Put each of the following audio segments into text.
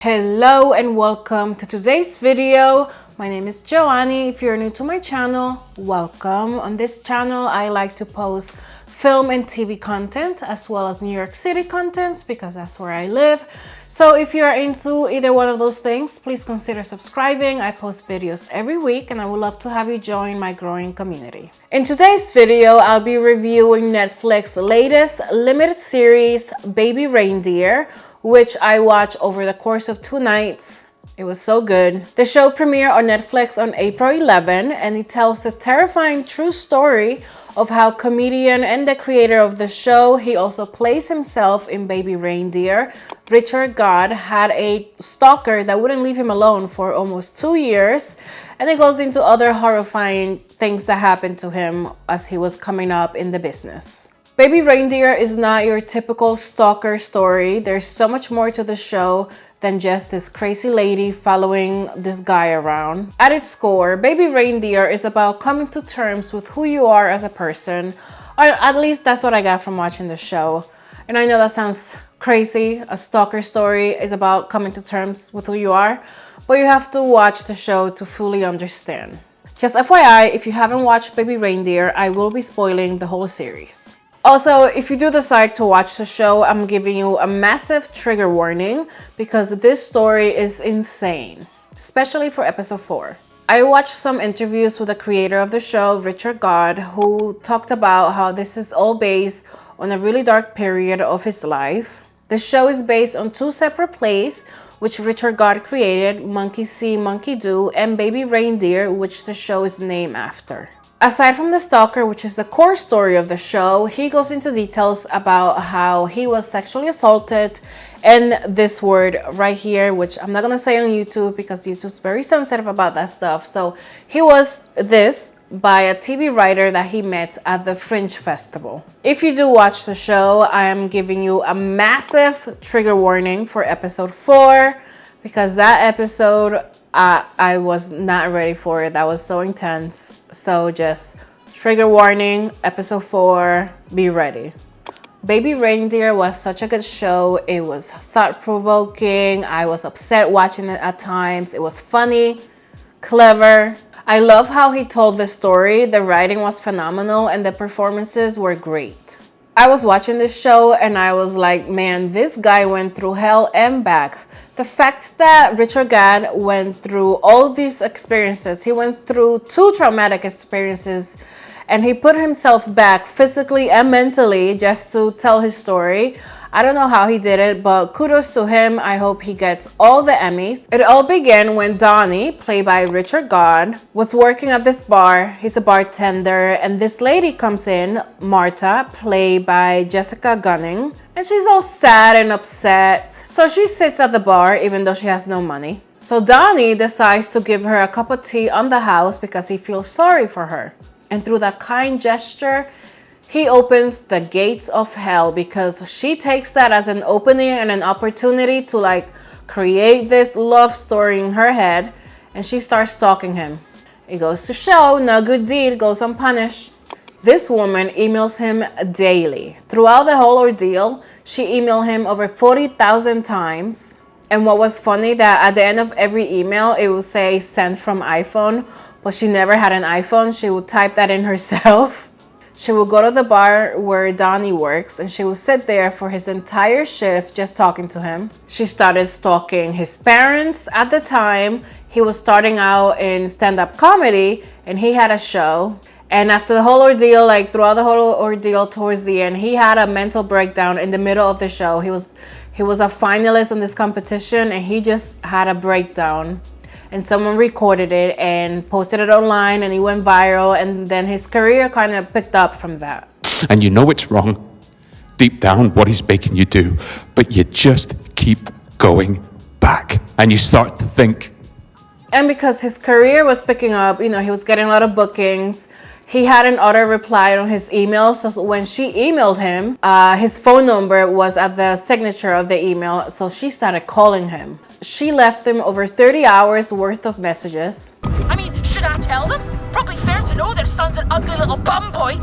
Hello and welcome to today's video. My name is Joanny. If you're new to my channel, welcome. On this channel, I like to post film and TV content as well as New York City contents because that's where I live. So if you're into either one of those things, please consider subscribing. I post videos every week and I would love to have you join my growing community. In today's video, I'll be reviewing Netflix's latest limited series, Baby Reindeer, which I watched over the course of 2 nights. It was so good. The show premiered on Netflix on April 11, and it tells the terrifying true story of how comedian and the creator of the show, he also plays himself in Baby Reindeer, Richard Gaad, had a stalker that wouldn't leave him alone for almost 2 years. And it goes into other horrifying things that happened to him as he was coming up in the business. Baby Reindeer is not your typical stalker story. There's so much more to the show than just this crazy lady following this guy around. At its core, Baby Reindeer is about coming to terms with who you are as a person, or at least that's what I got from watching the show. And I know that sounds crazy. A stalker story is about coming to terms with who you are, but you have to watch the show to fully understand. Just FYI, if you haven't watched Baby Reindeer, I will be spoiling the whole series. Also, if you do decide to watch the show, I'm giving you a massive trigger warning because this story is insane, especially for episode 4. I watched some interviews with the creator of the show, Richard Gaad, who talked about how this is all based on a really dark period of his life. The show is based on 2 separate plays, which Richard Gaad created, Monkey See, Monkey Do, and Baby Reindeer, which the show is named after. Aside from the stalker, which is the core story of the show, he goes into details about how he was sexually assaulted, and this word right here, which I'm not gonna say on YouTube because YouTube's very sensitive about that stuff. So he was this by a TV writer that he met at the Fringe Festival. If you do watch the show, I am giving you a massive trigger warning for episode 4 because that episode, I was not ready for it. That was so intense. So just trigger warning, episode 4, be ready. Baby Reindeer was such a good show. It was thought-provoking. I was upset watching it at times. It was funny, clever. I love how he told the story. The writing was phenomenal and the performances were great. I was watching this show and I was like, man, this guy went through hell and back. The fact that Richard Gaad went through all these experiences, he went through 2 traumatic experiences, and he put himself back physically and mentally just to tell his story. I don't know how he did it, but kudos to him. I hope he gets all the Emmys. It all began when Donny, played by Richard Gaad, was working at this bar. He's a bartender, and this lady comes in, Marta, played by Jessica Gunning, and she's all sad and upset. So she sits at the bar even though she has no money. So Donny decides to give her a cup of tea on the house because he feels sorry for her. And through that kind gesture, he opens the gates of hell because she takes that as an opening and an opportunity to like create this love story in her head, and she starts stalking him. It goes to show no good deed goes unpunished. This woman emails him daily. Throughout the whole ordeal, she emailed him over 40,000 times. And what was funny that at the end of every email, it would say sent from iPhone, but she never had an iPhone. She would type that in herself. She will go to the bar where Donny works and she will sit there for his entire shift just talking to him. She started stalking his parents. At the time, he was starting out in stand-up comedy and he had a show. And after the whole ordeal, like throughout the whole ordeal towards the end, he had a mental breakdown in the middle of the show. He was a finalist on this competition and he just had a breakdown. And someone recorded it and posted it online and it went viral, and then his career kind of picked up from that. And you know it's wrong deep down what he's making you do, but you just keep going back and you start to think. And because his career was picking up, you know, he was getting a lot of bookings. He had an auto reply on his email, so when she emailed him, his phone number was at the signature of the email, so she started calling him. She left him over 30 hours worth of messages. I mean, should I tell them? Probably fair to know their son's an ugly little bum boy.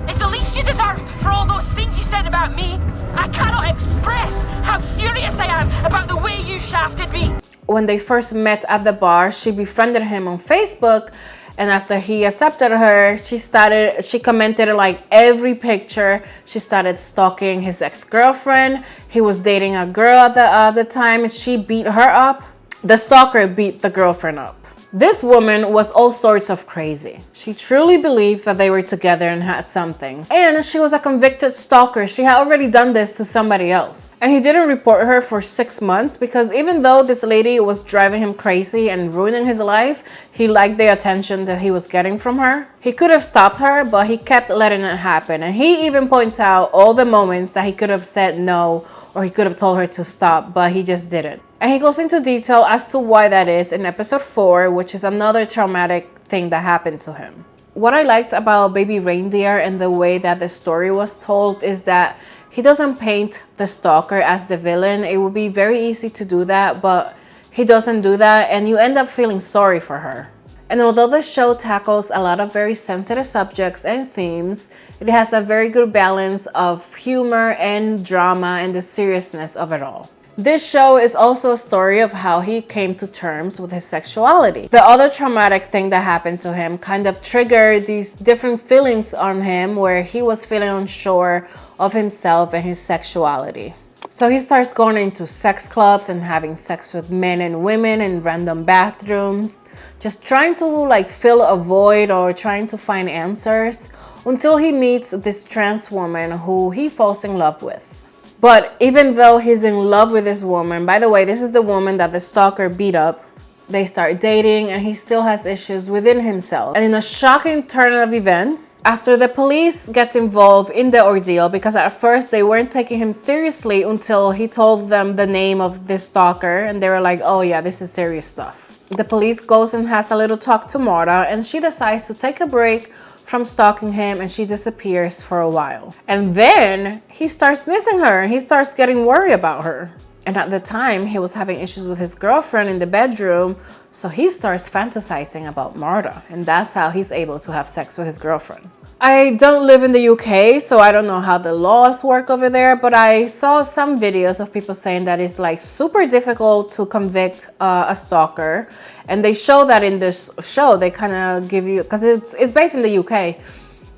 It's the least you deserve for all those things you said about me. I cannot express how furious I am about the way you shafted me. When they first met at the bar, she befriended him on Facebook, and after he accepted her, she commented like every picture. She started stalking his ex-girlfriend. He was dating a girl at the time, and she beat her up. The stalker beat the girlfriend up. This woman was all sorts of crazy. She truly believed that they were together and had something. And she was a convicted stalker. She had already done this to somebody else. And he didn't report her for 6 months because even though this lady was driving him crazy and ruining his life, he liked the attention that he was getting from her. He could have stopped her, but he kept letting it happen. And he even points out all the moments that he could have said no, or he could have told her to stop, but he just didn't. And he goes into detail as to why that is in episode 4, which is another traumatic thing that happened to him. What I liked about Baby Reindeer and the way that the story was told is that he doesn't paint the stalker as the villain. It would be very easy to do that, but he doesn't do that, and you end up feeling sorry for her. And although the show tackles a lot of very sensitive subjects and themes, it has a very good balance of humor and drama and the seriousness of it all. This show is also a story of how he came to terms with his sexuality. The other traumatic thing that happened to him kind of triggered these different feelings on him where he was feeling unsure of himself and his sexuality. So he starts going into sex clubs and having sex with men and women in random bathrooms, just trying to like fill a void or trying to find answers until he meets this trans woman who he falls in love with. But even though he's in love with this woman, by the way, this is the woman that the stalker beat up, they start dating and he still has issues within himself. And in a shocking turn of events, after the police gets involved in the ordeal, because at first they weren't taking him seriously until he told them the name of this stalker, and they were like, oh yeah, this is serious stuff. The police goes and has a little talk to Marta, and she decides to take a break from stalking him, and she disappears for a while. And then he starts missing her. He starts getting worried about her. And at the time, he was having issues with his girlfriend in the bedroom, so he starts fantasizing about Marta, and that's how he's able to have sex with his girlfriend. I don't live in the UK, so I don't know how the laws work over there, but I saw some videos of people saying that it's like super difficult to convict a stalker, and they show that in this show. They kind of give you, because it's based in the UK,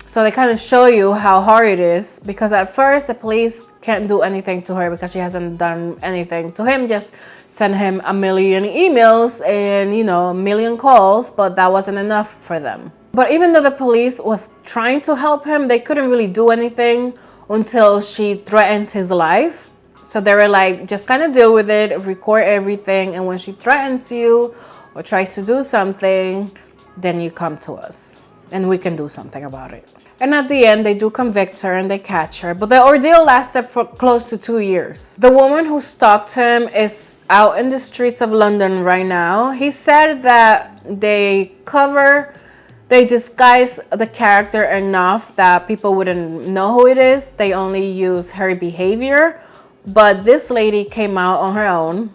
so they kind of show you how hard it is, because at first the police can't do anything to her because she hasn't done anything to him, just send him a million emails and, you know, a million calls, but that wasn't enough for them. But even though the police was trying to help him, they couldn't really do anything until she threatens his life. So they were like, just kind of deal with it, record everything, and when she threatens you or tries to do something, then you come to us and we can do something about it. And at the end, they do convict her and they catch her. But the ordeal lasted for close to 2 years. The woman who stalked him is out in the streets of London right now. He said that they disguise the character enough that people wouldn't know who it is. They only use her behavior. But this lady came out on her own.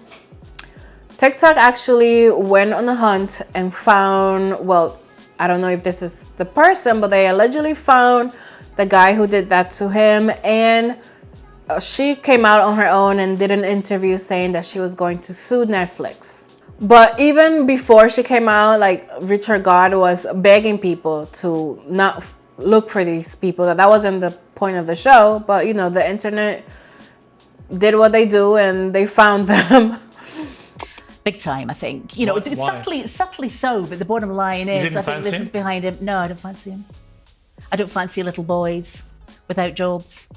TikTok actually went on a hunt and found, well, I don't know if this is the person, but they allegedly found the guy who did that to him. And she came out on her own and did an interview saying that she was going to sue Netflix. But even before she came out, like Richard Gaad was begging people to not look for these people. That wasn't the point of the show, but you know, the internet did what they do and they found them. Big time, I think. You know, subtly so, but the bottom line is, I think this is behind him. No, I don't fancy him. I don't fancy little boys without jobs.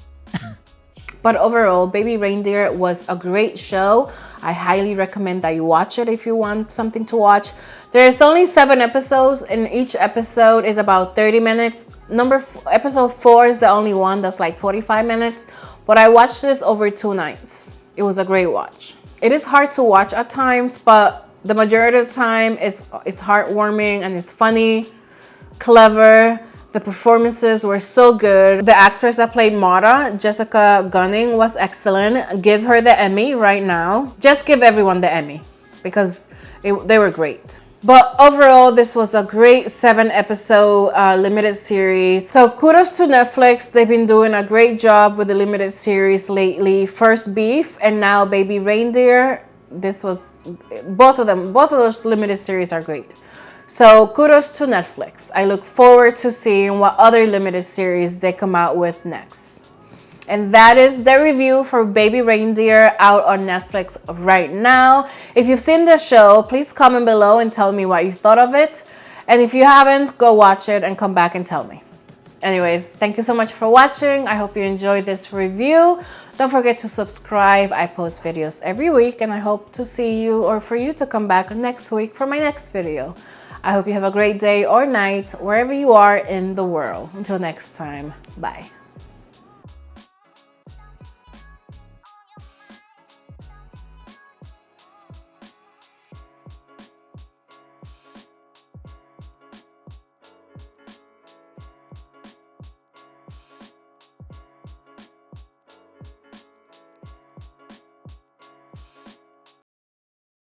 But overall, Baby Reindeer was a great show. I highly recommend that you watch it if you want something to watch. There's only 7 episodes, and each episode is about 30 minutes. Episode 4 is the only one that's like 45 minutes. But I watched this over 2 nights. It was a great watch. It is hard to watch at times, but the majority of the time it's heartwarming and it's funny, clever. The performances were so good. The actress that played Marta, Jessica Gunning, was excellent. Give her the Emmy right now. Just give everyone the Emmy because they were great. But overall, this was a great 7-episode limited series. So kudos to Netflix. They've been doing a great job with the limited series lately. First Beef and now Baby Reindeer. This was both of those limited series are great. So kudos to Netflix. I look forward to seeing what other limited series they come out with next. And that is the review for Baby Reindeer, out on Netflix right now. If you've seen the show, please comment below and tell me what you thought of it. And if you haven't, go watch it and come back and tell me. Anyways, thank you so much for watching. I hope you enjoyed this review. Don't forget to subscribe. I post videos every week, and I hope to see you or for you to come back next week for my next video. I hope you have a great day or night wherever you are in the world. Until next time, bye.